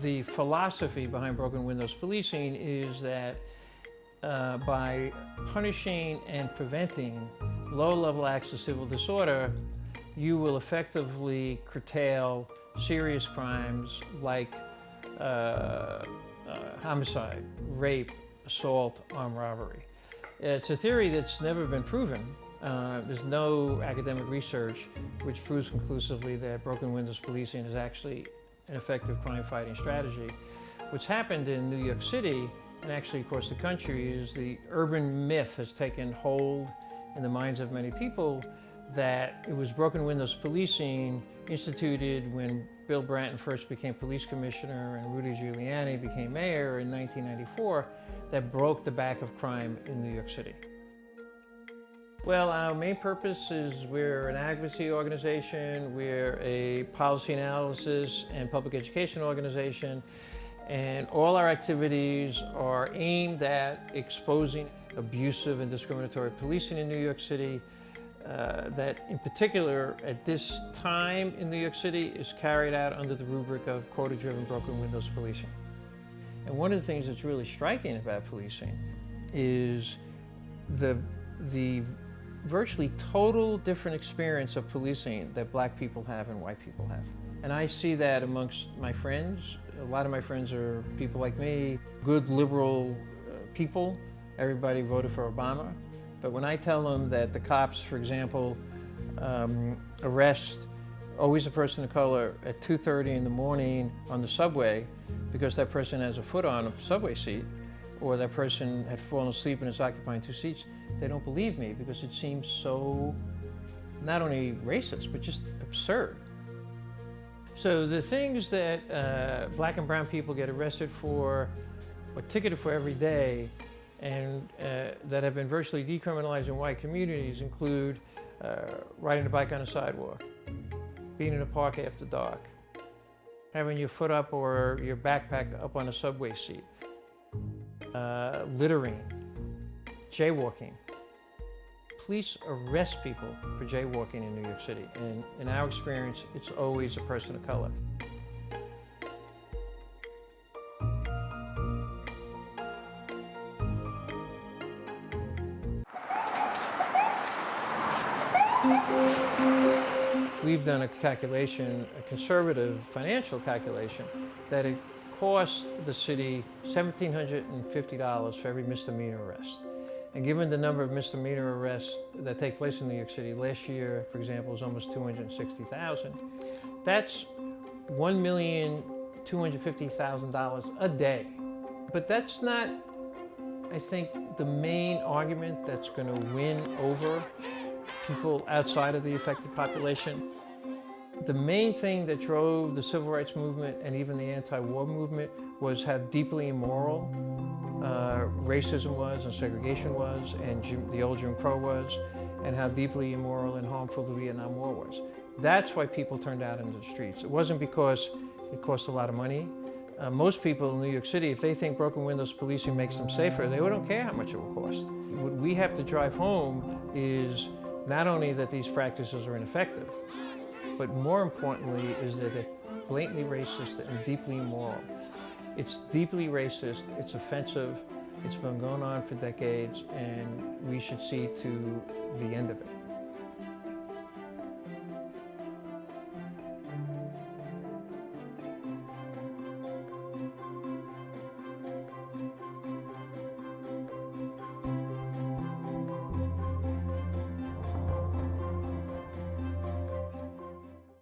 The philosophy behind broken windows policing is that by punishing and preventing low-level acts of civil disorder, you will effectively curtail serious crimes like homicide, rape, assault, armed robbery. It's a theory that's never been proven. There's no academic research which proves conclusively that broken windows policing is actually an effective crime-fighting strategy. What's happened in New York City, and actually across the country, is the urban myth has taken hold in the minds of many people that it was broken windows policing instituted when Bill Bratton first became police commissioner and Rudy Giuliani became mayor in 1994 that broke the back of crime in New York City. Well, our main purpose is we're an advocacy organization, we're a policy analysis and public education organization, and all our activities are aimed at exposing abusive and discriminatory policing in New York City, that in particular at this time in New York City is carried out under the rubric of quota-driven broken windows policing. And one of the things that's really striking about policing is the virtually total different experience of policing that black people have and white people have. And I see that amongst my friends. A lot of my friends are people like me, good liberal people. Everybody voted for Obama. But when I tell them that the cops, for example, arrest always a person of color at 2:30 in the morning on the subway because that person has a foot on a subway seat, or that person had fallen asleep and is occupying two seats, they don't believe me because it seems so not only racist, but just absurd. So the things that black and brown people get arrested for or ticketed for every day and that have been virtually decriminalized in white communities include riding a bike on a sidewalk, being in a park after dark, having your foot up or your backpack up on a subway seat, littering, jaywalking. Police arrest people for jaywalking in New York City, and in our experience, it's always a person of color. We've done a calculation, a conservative financial calculation, that it costs the city $1,750 for every misdemeanor arrest. And given the number of misdemeanor arrests that take place in New York City, last year, for example, was almost 260,000. That's $1,250,000 a day. But that's not, I think, the main argument that's going to win over people outside of the affected population. The main thing that drove the civil rights movement and even the anti-war movement was how deeply immoral racism was and segregation was, and the old Jim Crow was, and how deeply immoral and harmful the Vietnam War was. That's why people turned out into the streets. It wasn't because it cost a lot of money. Most people in New York City, if they think broken windows policing makes them safer, they don't care how much it will cost. What we have to drive home is not only that these practices are ineffective, but more importantly is that they're blatantly racist and deeply immoral. It's deeply racist, it's offensive, it's been going on for decades, and we should see to the end of it.